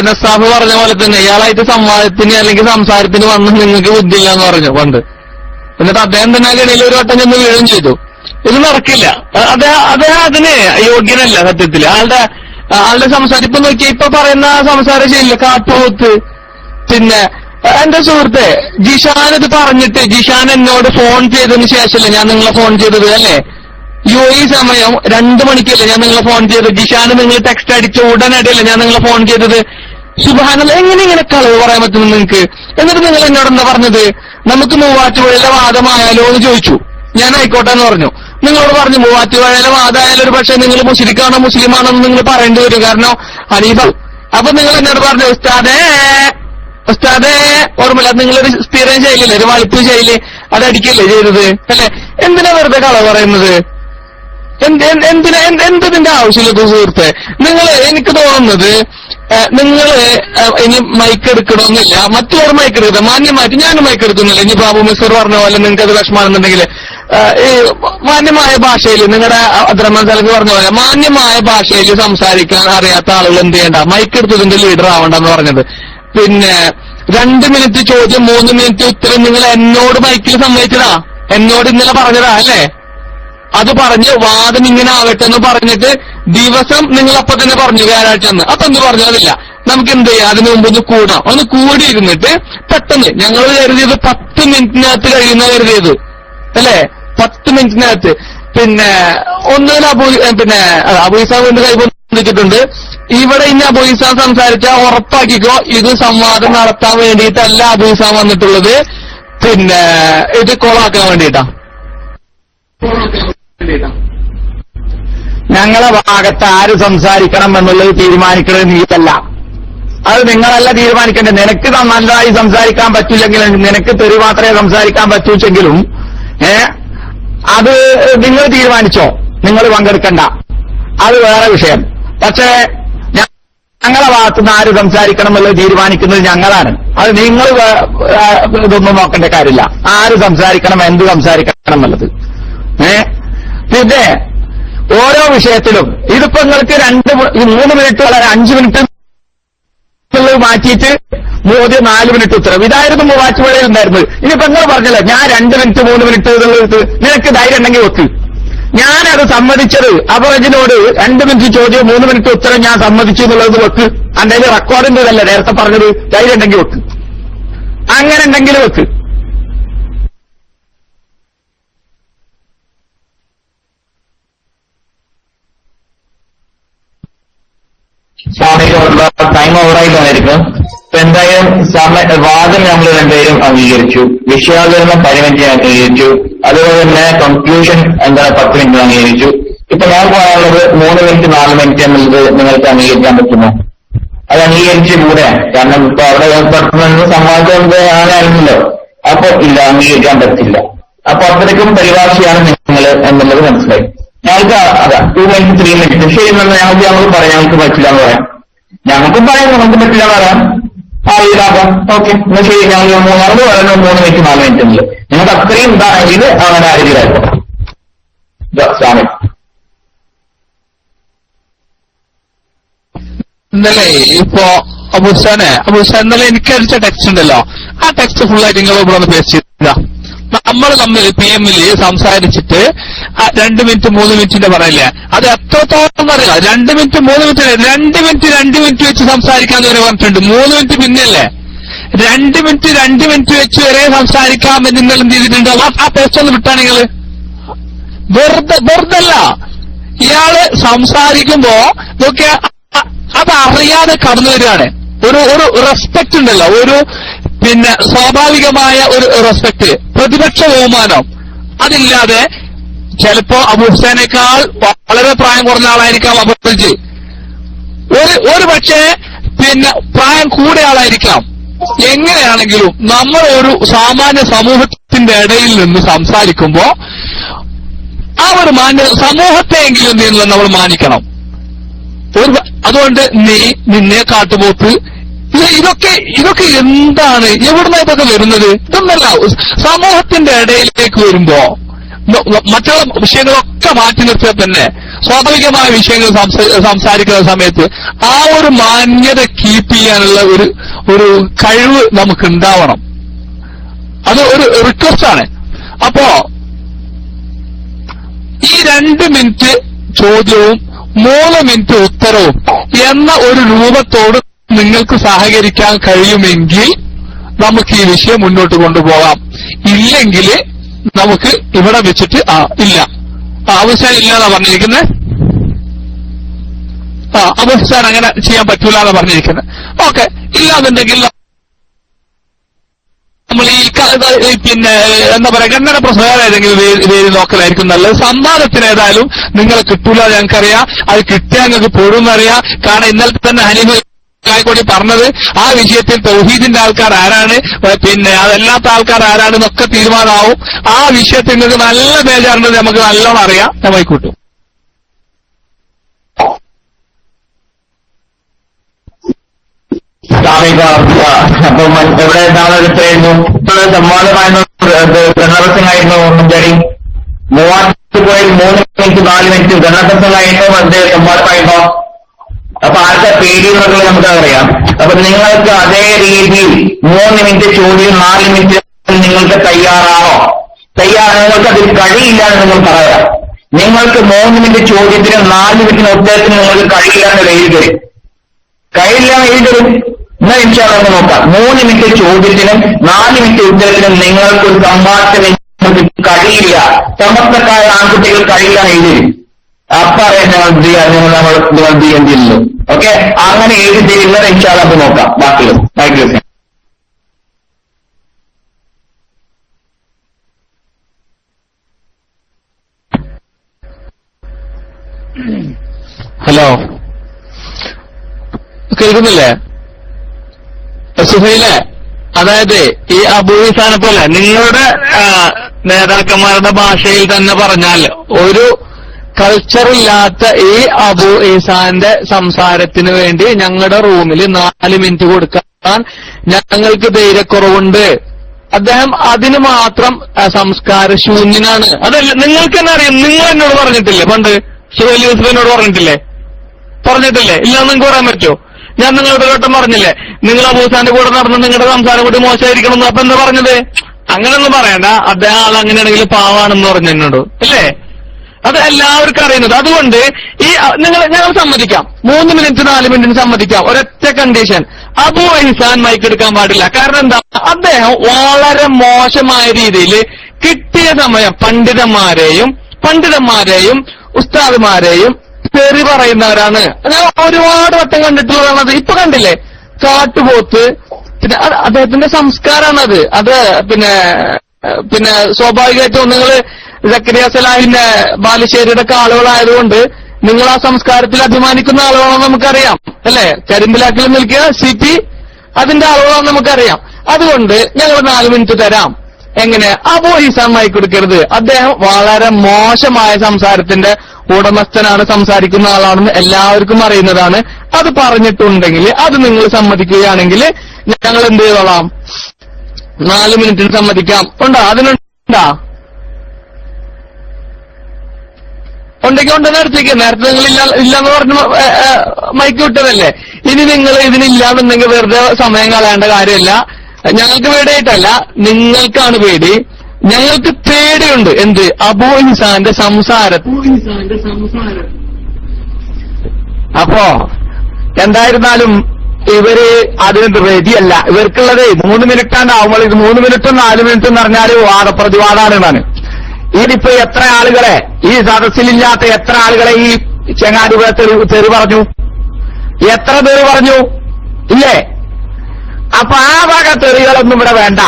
നസാഫ് പറഞ്ഞ പോലെ തന്നെ ഇയാളായിട്ട് സംവാദത്തിന് അല്ലെങ്കിൽ സംസാരത്തിന് വന്ന് നിങ്ങൾക്ക് ബുദ്ധിയില്ല എന്ന് പറഞ്ഞു പണ്ട്. എന്നിട്ട് അദ്ദേഹം തന്നെ ഗണിയിൽ ഒരു വട്ടം ചെന്ന് വീഴുകയും ചെയ്തു. ഇത് നടക്കില്ല. അദ്ദേഹം അതിന് യോഗ്യനല്ല സത്യത്തിൽ. ആളുടെ സംസാരിപ്പ് നോക്കിയാൽ ഇപ്പൊ പറയുന്ന സംസാര ശൈലിയില്ല, കാട്ടുപോത്ത്. പിന്നെ എന്റെ സുഹൃത്തെ ജിഷാൻ ഇത് പറഞ്ഞിട്ട് ജിഷാൻ എന്നോട് ഫോൺ ചെയ്തതിന് ശേഷമല്ലേ ഞാൻ നിങ്ങളെ ഫോൺ ചെയ്തത് അല്ലേ? ഈ സമയം 2 മണിക്കല്ലേ ഞാൻ നിങ്ങളെ ഫോൺ ചെയ്തത്? ജിഷാന് നിങ്ങൾ ടെക്സ്റ്റ് അടിച്ച ഉടനടിയല്ലേ ഞാൻ നിങ്ങളെ ഫോൺ ചെയ്തത്? സുബ്ഹാനല്ലാഹ്, എങ്ങനെ ഇങ്ങനെ കളവ് പറയാൻ പറ്റുന്നു നിങ്ങൾക്ക്? എന്നിട്ട് നിങ്ങൾ എന്നോട് എന്താ പറഞ്ഞത്? നമുക്ക് മൂവാറ്റുപുഴയിലെ വാദമായാലോ എന്ന് ചോദിച്ചു. ഞാൻ ആയിക്കോട്ടെ എന്ന് പറഞ്ഞു. നിങ്ങളോട് പറഞ്ഞു മൂവാറ്റുപുഴയിലെ വാദമായാലും ഒരു പക്ഷേ നിങ്ങൾ മുസ്ലിക്കാണോ മുസ്ലിമാണോ എന്ന് നിങ്ങൾ പറയേണ്ടി വരും, കാരണം ഹനീഫ. അപ്പൊ നിങ്ങൾ എന്നോട് പറഞ്ഞു ഉസ്താദേ ഓർമ്മയില്ല, നിങ്ങളൊരു സ്ഥിരം ശൈലിയില്ലേ, ഒരു വളുപ്പ് ശൈലി, അതടിക്കല്ലേ ചെയ്തത് അല്ലെ? എന്തിനാ വെറുതെ കളവ് പറയുന്നത്? എന്തിന്റെ ആവശ്യമില്ല സുഹൃത്തെ. എനിക്ക് തോന്നുന്നത് നിങ്ങൾ ഇനി മൈക്ക് എടുക്കണമെന്നില്ല, മറ്റുള്ളവർ മൈക്ക് എടുക്കുക, മാന്യമായിട്ട് ഞാനും മൈക്ക് എടുക്കുന്നില്ല. ഇനി ബാബു മിസർ പറഞ്ഞ പോലെ നിങ്ങൾക്ക് അത് വിഷമാണെന്നുണ്ടെങ്കിൽ ഈ മാന്യമായ ഭാഷയിൽ നിങ്ങളുടെ അബ്ദുറഹ്മാൻ സലഫി പറഞ്ഞ പോലെ മാന്യമായ ഭാഷയിൽ സംസാരിക്കാൻ അറിയാത്ത ആളുകൾ എന്ത് ചെയ്യണ്ട, മൈക്ക് എടുത്തതിന്റെ ലീഡർ ആവണ്ടെന്ന് പറഞ്ഞത്. പിന്നെ 2 മിനിറ്റ് ചോദ്യം 3 മിനിറ്റ് ഉത്തരം നിങ്ങൾ എന്നോട് മൈക്കിൽ സമ്മതിച്ചതാ, എന്നോട് ഇന്നലെ പറഞ്ഞതാ അല്ലേ? അത് പറഞ്ഞ് വാദം ഇങ്ങനെ ആവട്ടെ എന്ന് പറഞ്ഞിട്ട് ദിവസം നിങ്ങൾ അപ്പൊ തന്നെ പറഞ്ഞു വ്യാഴാഴ്ച അന്ന്. അപ്പൊ എന്ത് പറഞ്ഞു? അതില്ല, നമുക്ക് എന്ത് ചെയ്യാം, അതിനു മുമ്പ് ഒന്ന് കൂടിയിരുന്നിട്ട് പെട്ടെന്ന് ഞങ്ങൾ കരുതിയത് 10 മിനിറ്റിനകത്ത് കഴിയുന്ന കരുതിയത് അല്ലേ? 10 മിനിറ്റിനകത്ത്. പിന്നെ ഒന്നിൽ അബൂയിസാ കൊണ്ട് കൈബന്ധിച്ചിട്ടുണ്ട്. ഇവിടെ ഇനി അബൂയിസാ സംസാരിച്ചാൽ ഉറപ്പാക്കിക്കോ ഇത് സംവാദം നടത്താൻ വേണ്ടിയിട്ടല്ല അബൂയിസാ വന്നിട്ടുള്ളത്, പിന്നെ ഇത് കോളാക്കാൻ വേണ്ടിയിട്ടാ. ഞങ്ങളെ ഭാഗത്ത് ആര് സംസാരിക്കണം എന്നുള്ളത് തീരുമാനിക്കുന്നത് നീയല്ല, അത് നിങ്ങളല്ല തീരുമാനിക്കേണ്ടത്. നിനക്ക് നല്ലതായി സംസാരിക്കാൻ പറ്റില്ലെങ്കിൽ, നിനക്ക് തെറി മാത്രമേ സംസാരിക്കാൻ പറ്റൂച്ചെങ്കിലും അത് നിങ്ങൾ തീരുമാനിച്ചോ, നിങ്ങൾ പങ്കെടുക്കണ്ട, അത് വേറെ വിഷയം. പക്ഷേ ഞങ്ങളെ ഭാഗത്തുനിന്ന് ആര് സംസാരിക്കണം എന്നുള്ളത് തീരുമാനിക്കുന്നത് ഞങ്ങളാണ്. അത് നിങ്ങൾ ഇതൊന്നും നോക്കേണ്ട കാര്യമില്ല, ആര് സംസാരിക്കണം എന്ത് സംസാരിക്കണം എന്നുള്ളത്. പിന്നെ ഓരോ വിഷയത്തിലും ഇതിപ്പോ നിങ്ങൾക്ക് 3 മിനിറ്റ് 5 മിനിറ്റ് മാറ്റിയിട്ട് 4 മിനിറ്റ് ഉത്തരം, ഇതായിരുന്നു മൂവാറ്റുപുഴയിൽ ഉണ്ടായിരുന്നത്. ഇനിയിപ്പോ നിങ്ങൾ പറഞ്ഞല്ലോ ഞാൻ 2 മിനിറ്റ് 3 മിനിറ്റ് എന്നുള്ളത് നിനക്ക് ധൈര്യം ഉണ്ടെങ്കിൽ വെക്ക്. ഞാനത് സമ്മതിച്ചത് അബോജിനോട് 2 മിനിറ്റ് ചോദ്യം 3 മിനിറ്റ് ഉത്തരം ഞാൻ സമ്മതിച്ചു എന്നുള്ളത് വെക്ക്. അതിന്റെ റെക്കോർഡിന്റെതല്ലേ നേരത്തെ പറഞ്ഞത്, ധൈര്യം ഉണ്ടെങ്കിൽ വെക്ക്, അങ്ങനെ ഉണ്ടെങ്കിൽ വെക്ക്. ടൈം ഓവറായിട്ടായിരിക്കും. എന്തായാലും വാദം നമ്മൾ രണ്ടുപേരും അംഗീകരിച്ചു, വിഷയാവതരണം 10 മിനിറ്റ് അംഗീകരിച്ചു, അതുപോലെ തന്നെ കൺക്ലൂഷൻ 10 മിനിറ്റ് അംഗീകരിച്ചു. ഇപ്പൊ ഞാൻ പറയാനുള്ളത് 3 മിനിറ്റ് 4 മിനിറ്റ് എന്നുള്ളത് നിങ്ങൾക്ക് അംഗീകരിക്കാൻ പറ്റുമോ? അത് അംഗീകരിച്ച് കൂടെ, കാരണം ഇപ്പൊ അവിടെ ഏർപ്പെടുത്തുന്ന സമാജം ആണല്ലോ. അപ്പൊ ഇല്ല, അംഗീകരിക്കാൻ പറ്റില്ല. അപ്പൊ അത്രയ്ക്കും പരിഭാഷയാണ് നിങ്ങൾ എന്നുള്ളത് മനസ്സിലായി. ഞങ്ങൾക്ക് അതാ 2 മിനിറ്റ് 3 മിനിറ്റ് ശരി ഞങ്ങൾക്ക് പറയാം, ഞങ്ങൾക്ക് പറ്റില്ല എന്ന് പറയാം, ഞങ്ങൾക്കും പറയാം നമുക്ക് പറ്റില്ല എന്ന് പറയാം. ഇതാകാം, ഓക്കെ എന്നാ ശരി, ഞങ്ങൾ 3 മിനിറ്റ് 4 മിനിറ്റ് എന്നുള്ളത് ഞങ്ങൾക്ക് അത്രയും ഇതാണെങ്കിൽ അങ്ങനെ ആ രീതിയിലായിക്കോട്ടെ. ഇന്നലെ ഇപ്പോ അബൂസാൻ ഇന്നലെ എനിക്ക് അടിച്ച ടെക്സ്റ്റ് ഉണ്ടല്ലോ, ആ ടെക്സ്റ്റ് ഫുള്ളായിട്ട് നിങ്ങൾ ഇവിടെ ഒന്ന് പേസ്റ്റ് ചെയ്താ. നമ്മൾ തമ്മിൽ PM സംസാരിച്ചിട്ട് 2 മിനിറ്റ് 3 മിനിറ്റിന്റെ പറയില്ലേ, അത് എത്രത്തോളം അറിയില്ല. 2 മിനിറ്റ് 3 മിനിറ്റ് 2 മിനിറ്റ് വെച്ച് സംസാരിക്കാന്ന് വരെ പറഞ്ഞിട്ടുണ്ട്. 3 മിനിറ്റ് പിന്നല്ലേ, 2 മിനിറ്റ് വെച്ച് വരെ സംസാരിക്കാമെന്ന് നിങ്ങൾ എന്ത് ചെയ്തിട്ടുണ്ട്? ആ പേസ്റ്റ് ഒന്ന് വിട്ടാ നിങ്ങൾ വെറുതല്ല. ഇയാള് സംസാരിക്കുമ്പോ നോക്കിയാ അത് അറിയാതെ കടന്നു വരികയാണ്. ഒരു റെസ്പെക്ട് ഉണ്ടല്ലോ, പിന്നെ സ്വാഭാവികമായ ഒരു റെസ്പെക്ട്, പ്രതിപക്ഷ ബഹുമാനം, അതില്ലാതെ ചിലപ്പോ അബൂ ഹുസൈനേക്കാൾ വളരെ പ്രായം കുറഞ്ഞ ആളായിരിക്കാം അബൂജി, ഒരു പക്ഷേ പിന്നെ പ്രായം കൂടിയ ആളായിരിക്കാം. എങ്ങനെയാണെങ്കിലും നമ്മൾ ഒരു സാമാന്യ സമൂഹത്തിന്റെ ഇടയിൽ നിന്ന് സംസാരിക്കുമ്പോ ആ ഒരു സമൂഹത്തെയെങ്കിലും എന്ത് ചെയ്യുന്നത് നമ്മൾ മാനിക്കണം. അതുകൊണ്ട് നിന്നെ കാട്ടുപോത്ത് ഇതൊക്കെ എന്താണ്? എവിടുന്ന ഇതൊക്കെ വരുന്നത്? ഇതൊന്നല്ല. സമൂഹത്തിന്റെ ഇടയിലേക്ക് വരുമ്പോ മറ്റുള്ള വിഷയങ്ങളൊക്കെ മാറ്റി നിർത്തിയാൽ തന്നെ സ്വാഭാവികമായ വിഷയങ്ങൾ സംസാരിക്കുന്ന സമയത്ത് ആ ഒരു മാന്യത കീപ്പ് ചെയ്യാനുള്ള ഒരു കഴിവ് നമുക്ക് ഉണ്ടാവണം. അത് ഒരു റിക്വസ്റ്റാണ്. അപ്പോ ഈ 2 മിനിറ്റ് ചോദ്യവും 3 മിനിറ്റ് ഉത്തരവും എന്ന ഒരു രൂപത്തോട് നിങ്ങൾക്ക് സഹകരിക്കാൻ കഴിയുമെങ്കിൽ നമുക്ക് ഈ വിഷയം മുന്നോട്ട് കൊണ്ടുപോകാം. ഇല്ലെങ്കിൽ നമുക്ക് ഇവിടെ വെച്ചിട്ട് ഇല്ല, ആവശ്യം ഇല്ലാന്നാ പറഞ്ഞിരിക്കുന്നത്. ആവശ്യം അങ്ങനെ ചെയ്യാൻ പറ്റൂലെന്നാ പറഞ്ഞിരിക്കുന്നത്. ഓക്കെ, ഇല്ലാന്നുണ്ടെങ്കിൽ നമ്മൾ ഈ പിന്നെ എന്താ പറയാ കന്നഡ പ്രസംഗം ഏതെങ്കിലും വേരി നോക്കലായിരിക്കും നല്ലത്. സംവാദത്തിന് ഏതായാലും നിങ്ങളെ കിട്ടൂല, ഞങ്ങൾക്കറിയാം. അത് കിട്ടിയാൽ നിങ്ങൾക്ക് പോരുമെന്നറിയാം. കാരണം ഇന്നലെ തന്നെ ഹനീഫ് കൂടി പറഞ്ഞത് ആ വിഷയത്തിൽ തൗഹീദിന്റെ ആൾക്കാർ ആരാണ്, പിന്നെ അതല്ലാത്ത ആൾക്കാർ ആരാണെന്നൊക്കെ തീരുമാനമാവും. ആ വിഷയത്തിൽ നിങ്ങൾക്ക് നല്ല ബേജാറുണ്ട്, നമുക്ക് നല്ലോണം അറിയാം. ഞാൻ വൈക്കൂട്ടും. അപ്പൊ എവിടെ എടുത്തായിരുന്നു സംവാദമായിരുന്നു, ഗണപ്രസംഗമായിരുന്നു മുൻചടി. മൂവാറ്റുപുഴയിൽ 3 മിനിറ്റ് 4 മിനിറ്റ് ഗണപ്രസംഗമായിരുന്നു, മറ്റേ സംവാദമായിരുന്നോ? അപ്പൊ ആർക്കാ പേടി എന്നുള്ളത് നമുക്കറിയാം. അപ്പൊ നിങ്ങൾക്ക് അതേ രീതിയിൽ 3 മിനിറ്റ് ചോദ്യം 4 മിനിറ്റ് നിങ്ങൾക്ക് തയ്യാറാണോ? നിങ്ങൾക്ക് അതിൽ കഴിയില്ല എന്ന് നിങ്ങൾ പറയാം. നിങ്ങൾക്ക് 3 മിനിറ്റ് ചോദ്യത്തിനും 4 മിനിറ്റിന് ഉത്തരത്തിനും നിങ്ങൾക്ക് കഴിയില്ല എന്ന് എഴുതി കഴിയില്ല എഴുതരും. എന്നാൽ ഇൻഷാ അല്ലാഹ് നമുക്ക് നോക്കാം. 3 മിനിറ്റ് ചോദ്യത്തിനും 4 മിനിറ്റ് ഉത്തരത്തിനും നിങ്ങൾക്കൊരു സംഭാഷണം കഴിയില്ല, സമസ്തക്കായ ആൺകുട്ടികൾ കഴിയില്ല എഴുതരും. അപ്പറിയാൻ നിങ്ങൾ ചെയ്യണ്ടില്ലല്ലോ. ഓക്കെ, അങ്ങനെ എഴുതി തരുന്നത് ഇൻഷാ അല്ലാഹ് നമുക്ക് നോക്കാം. ബാക്കിയുള്ള താങ്ക്. ഹലോ, കേൾക്കുന്നില്ലേ? സുഹൈലെ, അതായത് ഈ അബൂ ഈസാനെ പോലെ നിങ്ങളുടെ നേതാക്കന്മാരുടെ ഭാഷയിൽ തന്നെ പറഞ്ഞാൽ ഒരു കൾച്ചറില്ലാത്ത ഈ അബൂ ഈസാന്റെ സംസാരത്തിന് വേണ്ടി ഞങ്ങളുടെ റൂമിൽ 4 മിനിറ്റ് കൊടുക്കാൻ ഞങ്ങൾക്ക് ധൈര്യക്കുറവുണ്ട്. അദ്ദേഹം അതിന് മാത്രം സംസ്കാര ശൂന്യനാണ്. അതല്ല, നിങ്ങൾക്ക് തന്നെ അറിയാം. നിങ്ങൾ എന്നോട് പറഞ്ഞിട്ടില്ലേ പണ്ട്? സുഹൈൽ യൂസഫ് എന്നോട് പറഞ്ഞിട്ടില്ലേ? ഇല്ലാന്ന് നിങ്ങൾക്ക് പറയാൻ പറ്റുമോ? ഞാൻ നിങ്ങളോട് വട്ടം പറഞ്ഞില്ലേ, നിങ്ങൾ അബൂസാന്റെ കൂടെ നടന്ന് നിങ്ങളുടെ സംസാരം കൂടി മോശമായിരിക്കണം. അപ്പൊ എന്താ പറഞ്ഞത്? അങ്ങനെയൊന്നും പറയണ്ട, അദ്ദേഹം ആളങ്ങനെയാണെങ്കിൽ പാവാണെന്ന് പറഞ്ഞു എന്നോട്, അല്ലേ? അത് എല്ലാവർക്കും അറിയുന്നത്. അതുകൊണ്ട് ഈ ഞങ്ങൾ സമ്മതിക്കാം, 3 മിനിറ്റ് 4 മിനിറ്റിന് സമ്മതിക്കാം. ഒരൊറ്റ കണ്ടീഷൻ, അബൂ ഈസാൻ മൈക്കെടുക്കാൻ പാടില്ല. കാരണം എന്താ? അദ്ദേഹം വളരെ മോശമായ രീതിയിൽ കിട്ടിയ സമയം പണ്ഡിതന്മാരെയും ഉസ്താദുമാരെയും തെറി പറയുന്നവരാണ്. ഞാൻ ഒരുപാട് വട്ടം കണ്ടിട്ടുള്ളതാണത്. ഇപ്പൊ കണ്ടില്ലേ, കാട്ടുപോത്ത്. പിന്നെ അദ്ദേഹത്തിന്റെ സംസ്കാരമാണത്. അത് പിന്നെ സ്വാഭാവികമായിട്ടും നിങ്ങൾ സക്കരിയ സലാഹിന്റെ ബാലുശ്ശേരിയുടെ ഒക്കെ ആളുകളായതുകൊണ്ട് നിങ്ങൾ ആ സംസ്കാരത്തിൽ അഭിമാനിക്കുന്ന ആളുകളാണെന്ന് നമുക്കറിയാം, അല്ലെ? കരിമ്പിലാക്കിൽ നിൽക്കുക CP അതിന്റെ ആളുകളാണെന്ന് നമുക്കറിയാം. അതുകൊണ്ട് ഞങ്ങൾ 4 മിനിറ്റ് തരാം. എങ്ങനെ? അബൂ ഈസാൻ മൈക്ക് കൊടുക്കരുത്. അദ്ദേഹം വളരെ മോശമായ സംസാരത്തിന്റെ ഉടമസ്ഥനാണ്, സംസാരിക്കുന്ന ആളാണെന്ന് എല്ലാവർക്കും അറിയുന്നതാണ്. അത് പറഞ്ഞിട്ടുണ്ടെങ്കിൽ, അത് നിങ്ങൾ സമ്മതിക്കുകയാണെങ്കിൽ ഞങ്ങൾ എന്ത് ചെയ്തോളാം? 4 മിനിറ്റിന് സമ്മതിക്കാം. ഉണ്ടോ? അതിനുണ്ടാ? ഉണ്ടെങ്കിൽ ഉണ്ടെന്ന് എടുത്തേക്ക്. നേരത്തെ നിങ്ങൾ ഇല്ലാന്ന് പറഞ്ഞ് മൈക്ക് വിട്ടതല്ലേ. ഇനി നിങ്ങൾ ഇതിനില്ലാന്നുണ്ടെങ്കിൽ വെറുതെ സമയം കളയേണ്ട കാര്യമില്ല. ഞങ്ങൾക്ക് പേടിയായിട്ടല്ല, നിങ്ങൾക്കാണ് പേടി. ഞങ്ങൾക്ക് പേടിയുണ്ട്. എന്ത്? അബൂ ഈസാന്റെ സംസാരം. അപ്പോ എന്തായിരുന്നാലും ഇവര് അതിന് റെഡിയല്ല. ഇവർക്കുള്ളത് 3 മിനിറ്റാണ്ടാവുമ്പോൾ ഇത് 3 മിനിറ്റും 4 മിനിറ്റും എന്ന് പറഞ്ഞാൽ വാദപ്രതിവാദാണ്. ഇതിപ്പോ എത്ര ആളുകളെ, ഈ സദസ്സിലില്ലാത്ത എത്ര ആളുകളെ ഈ ചെങ്ങാതിപുര തെറി പറഞ്ഞു? എത്ര തെറി പറഞ്ഞു? ഇല്ലേ? അപ്പൊ ആ വക തെറികളൊന്നും ഇവിടെ വേണ്ട.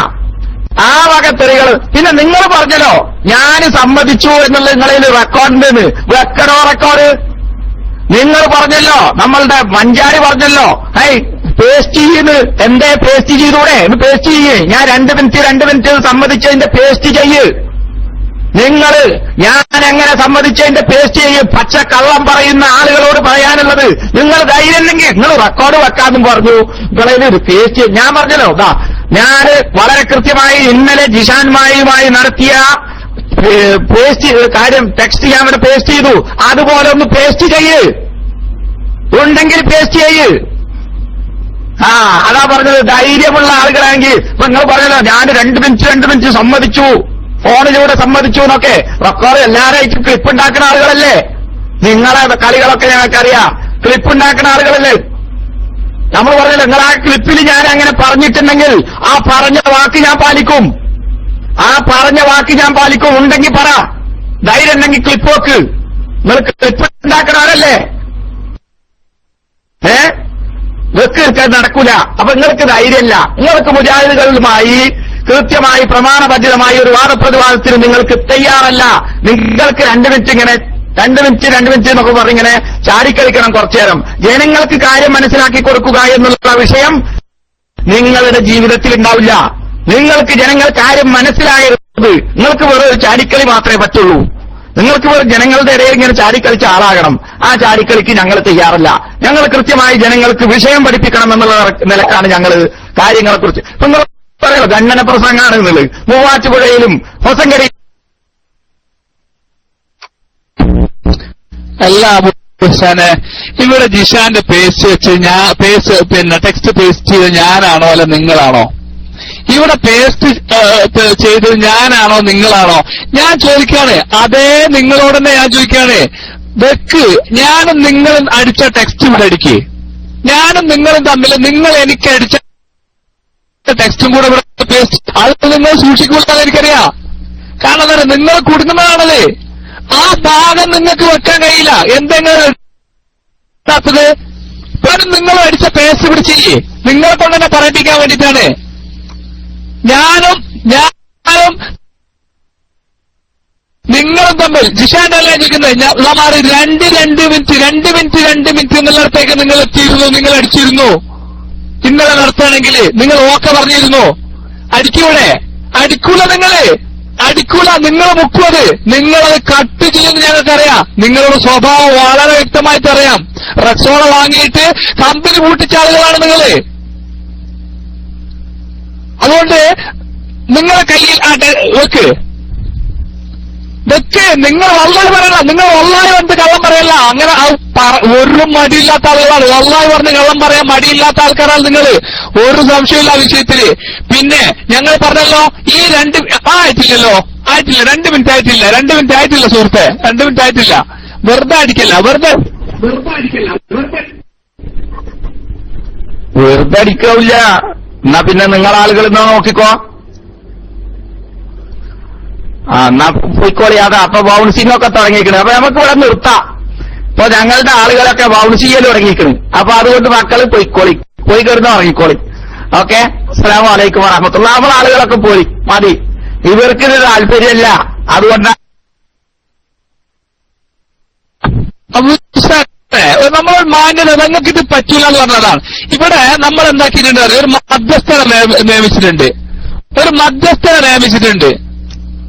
ആ വക തെറികൾ പിന്നെ നിങ്ങൾ പറഞ്ഞല്ലോ, ഞാൻ സമ്മതിച്ചു എന്നുള്ള നിങ്ങളിൽ റെക്കോർഡിന് വെക്കണോ? റെക്കോർഡ് നിങ്ങൾ പറഞ്ഞല്ലോ, നമ്മളുടെ മഞ്ചാരി പറഞ്ഞല്ലോ, പേസ്റ്റ് ചെയ്യുന്നത്. എന്തേ പേസ്റ്റ് ചെയ്തൂടെ? പേസ്റ്റ് ചെയ്യേ. ഞാൻ 2 മിനിറ്റ് സമ്മതിച്ചതിന്റെ പേസ്റ്റ് ചെയ്യ്. ഞാൻ എങ്ങനെ സമ്മതിച്ചതിന്റെ പേസ്റ്റ് ചെയ്യും പച്ചക്കള്ളം പറയുന്ന ആളുകളോട് പറയാനുള്ളത്, നിങ്ങൾ ധൈര്യമില്ലെങ്കിൽ നിങ്ങൾ റെക്കോർഡ് വെക്കാന്നും പറഞ്ഞു. നിങ്ങളൊരു പേസ്റ്റ് ഞാൻ പറഞ്ഞല്ലോ, ഞാൻ വളരെ കൃത്യമായി ഇന്നലെ ജിഷാൻമായുമായി നടത്തിയ പേസ്റ്റ് കാര്യം ടെക്സ്റ്റ് ഞാൻ ഇവിടെ പേസ്റ്റ് ചെയ്തു. അതുപോലെ ഒന്ന് പേസ്റ്റ് ചെയ്യ്, ഉണ്ടെങ്കിൽ പേസ്റ്റ് ചെയ്യ്. അതാ പറഞ്ഞത്. ധൈര്യമുള്ള ആളുകളാണെങ്കിൽ ഇപ്പൊ നിങ്ങൾ പറഞ്ഞല്ലോ ഞാൻ 2 മിനിറ്റ് സമ്മതിച്ചു, ഫോണിലൂടെ സമ്മതിച്ചു എന്നൊക്കെ. റെക്കോർഡ് എല്ലാവരും ക്ലിപ്പ് ഉണ്ടാക്കുന്ന ആളുകളല്ലേ? നിങ്ങളെ കളികളൊക്കെ ഞങ്ങൾക്കറിയാം. ക്ലിപ്പ് ഉണ്ടാക്കുന്ന ആളുകളല്ലേ? നമ്മൾ പറഞ്ഞല്ലോ നിങ്ങൾ ആ ക്ലിപ്പിൽ ഞാൻ അങ്ങനെ പറഞ്ഞിട്ടുണ്ടെങ്കിൽ ആ പറഞ്ഞ വാക്ക് ഞാൻ പാലിക്കും. ഉണ്ടെങ്കിൽ പറ, ധൈര്യം ഉണ്ടെങ്കിൽ ക്ലിപ്പ് വെക്ക്. നിങ്ങൾ ക്ലിപ്പ് ഉണ്ടാക്കണവരല്ലേ? വെക്ക് നടക്കൂല. അപ്പൊ നിങ്ങൾക്ക് ധൈര്യമില്ല. നിങ്ങൾക്ക് മുജാഹിദുകളുമായി കൃത്യമായി പ്രമാണബദ്ധിതമായി ഒരു വാദപ്രതിവാദത്തിന് നിങ്ങൾക്ക് തയ്യാറല്ല. നിങ്ങൾക്ക് 2 മിനിറ്റ് എന്നൊക്കെ പറഞ്ഞിങ്ങനെ ചാടിക്കളിക്കണം കുറച്ചേരം. ജനങ്ങൾക്ക് കാര്യം മനസ്സിലാക്കി കൊടുക്കുക എന്നുള്ള വിഷയം നിങ്ങളുടെ ജീവിതത്തിൽ ഉണ്ടാവില്ല. നിങ്ങൾക്ക് ജനങ്ങൾ കാര്യം മനസ്സിലാകരുത്. നിങ്ങൾക്ക് വെറും ചാടിക്കളി മാത്രമേ പറ്റുള്ളൂ. നിങ്ങൾക്ക് വെറും ജനങ്ങളുടെ ഇടയിൽ ഇങ്ങനെ ചാടിക്കളിച്ച ആളാകണം. ആ ചാടിക്കളിക്ക് ഞങ്ങൾ തയ്യാറല്ല. ഞങ്ങൾ കൃത്യമായി ജനങ്ങൾക്ക് വിഷയം പഠിപ്പിക്കണം എന്നുള്ള നിലക്കാണ് ഞങ്ങൾ കാര്യങ്ങളെക്കുറിച്ച്. ഇപ്പൊ നിങ്ങൾ പറയല്ലോ ഖണ്ഡന പ്രസംഗമാണ് എന്നുള്ളത്. മൂവാറ്റുപുഴയിലും ഹൊസങ്കരി ഇവിടെ ജിഷാന്റെ പേസ്റ്റ് വെച്ച് ടെക്സ്റ്റ് പേസ്റ്റ് ചെയ്ത് ഞാനാണോ അല്ല നിങ്ങളാണോ? ഇവിടെ പേസ്റ്റ് ചെയ്തത് ഞാനാണോ നിങ്ങളാണോ? ഞാൻ ചോദിക്കാണ്. അതേ നിങ്ങളോട് തന്നെ ഞാൻ ചോദിക്കാണ്. വെക്ക്, ഞാനും നിങ്ങളും അടിച്ച ടെക്സ്റ്റ് ഇവിടെ അടിക്ക്. ഞാനും നിങ്ങളും തമ്മിൽ നിങ്ങൾ എനിക്ക് അടിച്ച ടെക്സ്റ്റും കൂടെ ഇവിടെ പേസ്റ്റ്, അത് നിങ്ങൾ സൂക്ഷിക്കൂലെന്ന് എനിക്കറിയാം. കാരണം എന്താ, നിങ്ങൾ കുടുങ്ങുന്നതാണത്. ആ ഭാഗം നിങ്ങൾക്ക് വെക്കാൻ കഴിയില്ല. എന്തെങ്കിലും നിങ്ങൾ അടിച്ച പേസ്റ്റ് പിടിച്ചില്ലേ? നിങ്ങളെ കൊണ്ട് തന്നെ പറയിപ്പിക്കാൻ വേണ്ടിയിട്ടാണ്. ഞാനും നിങ്ങളും തമ്മിൽ ജിഷാന്റെ അല്ലേ ചോദിക്കുന്നത്. ഉള്ളമാർ 2 മിനിറ്റ് എന്നുള്ളിടത്തേക്ക് നിങ്ങൾ എത്തിയിരുന്നു. നിങ്ങൾ അടിച്ചിരുന്നു. ഇന്നലെ നടത്തുകയാണെങ്കിൽ നിങ്ങൾ ഓക്കെ പറഞ്ഞിരുന്നു. അടിക്കൂടെ? അടിക്കൂല. നിങ്ങൾ മുക്കുവത്. നിങ്ങളത് കട്ട് ചെയ്യുമെന്ന് ഞങ്ങൾക്കറിയാം. നിങ്ങളുടെ സ്വഭാവം വളരെ വ്യക്തമായിട്ട് അറിയാം. റെക്സോണ വാങ്ങിയിട്ട് കമ്പനി പൂട്ടിച്ച ആളുകളാണ് നിങ്ങൾ. അതുകൊണ്ട് നിങ്ങളെ കയ്യിൽ വെക്ക്. നിങ്ങൾ വല്ലാഹി പറയണം. നിങ്ങൾ വല്ലാഹി വന്ന് കള്ളം പറയല്ല. അങ്ങനെ ഒരു മടിയില്ലാത്ത ആളുകളാണ്. വല്ലാഹി പറഞ്ഞ് കള്ളം പറയാൻ മടിയില്ലാത്ത ആൾക്കാരാണ് നിങ്ങൾ. ഒരു സംശയമില്ല ആ വിഷയത്തില്. പിന്നെ ഞങ്ങൾ പറഞ്ഞല്ലോ ഈ 2 ആയിട്ടില്ലല്ലോ. 2 മിനിറ്റ് ആയിട്ടില്ല സുഹൃത്തെ. 2 മിനിറ്റ് ആയിട്ടില്ല. വെറുതെ അടിക്കല്ല. വെറുതെ അടിക്കാവില്ല. എന്നാ പിന്നെ നിങ്ങളാളുകൾ എന്നാ നോക്കിക്കോ. എന്നാ പോയിക്കോളി. അപ്പൊ ബൗൺസിംഗ് ഒക്കെ തുടങ്ങിയിരിക്കണ്. അപ്പൊ നമുക്ക് ഇവിടെ നിർത്താം. ഇപ്പൊ ഞങ്ങളുടെ ആളുകളൊക്കെ ബൗൺസ് ചെയ്യൽ തുടങ്ങിയിരിക്കണ്. അപ്പൊ അതുകൊണ്ട് മക്കൾ പോയിക്കോളി, പോയി കിടന്ന് ഉറങ്ങിക്കോളി. ഓക്കെ, അസ്സലാമു അലൈക്കും വറഹ്മത്തുള്ളാഹി. നമ്മളെ ആളുകളൊക്കെ പോയി മതി. ഇവർക്കിത് താല്പര്യമല്ല. അതുകൊണ്ട് നമ്മൾ മാന്യത നിങ്ങൾക്കിത് പറ്റൂല എന്ന് പറഞ്ഞതാണ്. ഇവിടെ നമ്മൾ എന്താക്കിയിട്ടുണ്ട്? ഒരു മധ്യസ്ഥനെ നിയമിച്ചിട്ടുണ്ട്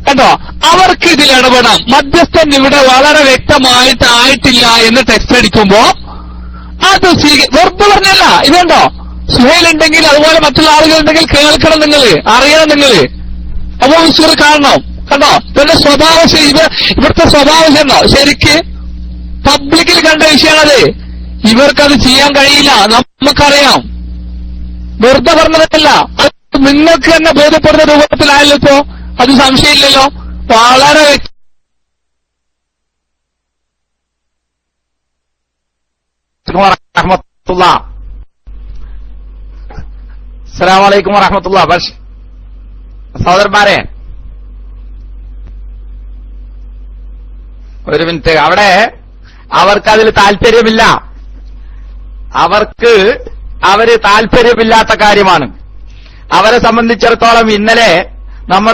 കേട്ടോ. അവർക്ക് ഇതിൽ ഇടപെടാം. മധ്യസ്ഥൻ ഇവിടെ വളരെ വ്യക്തമായിട്ട് ആയിട്ടില്ല എന്ന് ടെക്സ്റ്റ് അടിക്കുമ്പോ അത് വെറുതെ പറഞ്ഞല്ല. ഇതുണ്ടോ, സുഹൈലുണ്ടെങ്കിൽ അതുപോലെ മറ്റുള്ള ആളുകളുണ്ടെങ്കിൽ കേൾക്കണം, നിങ്ങൾ അറിയണം, നിങ്ങൾ അപ്പൊ വിശ്വർ കാണണം കണ്ടോ. ഇവരുടെ ഇവിടുത്തെ സ്വഭാവം ഉണ്ടോ ശരിക്ക് പബ്ലിക്കിൽ കണ്ട വിഷയമാണത്. ഇവർക്കത് ചെയ്യാൻ കഴിയില്ല, നമുക്കറിയാം. വെറുതെ പറഞ്ഞതല്ല, അത് നിങ്ങൾക്ക് തന്നെ ബോധ്യപ്പെടുന്ന രൂപത്തിലായല്ലോ. ഇപ്പോ അത് സംശയമില്ലല്ലോ. വളരെ അസ്സലാമു അലൈക്കും വറഹ്മത്തുള്ളാഹി. സഹോദരന്മാരെ, ഒരു മിനിറ്റ്. അവിടെ അവർക്കതിൽ താല്പര്യമില്ല. അവര് താല്പര്യമില്ലാത്ത കാര്യമാണ്. അവരെ സംബന്ധിച്ചിടത്തോളം ഇന്നലെ നമ്മുടെ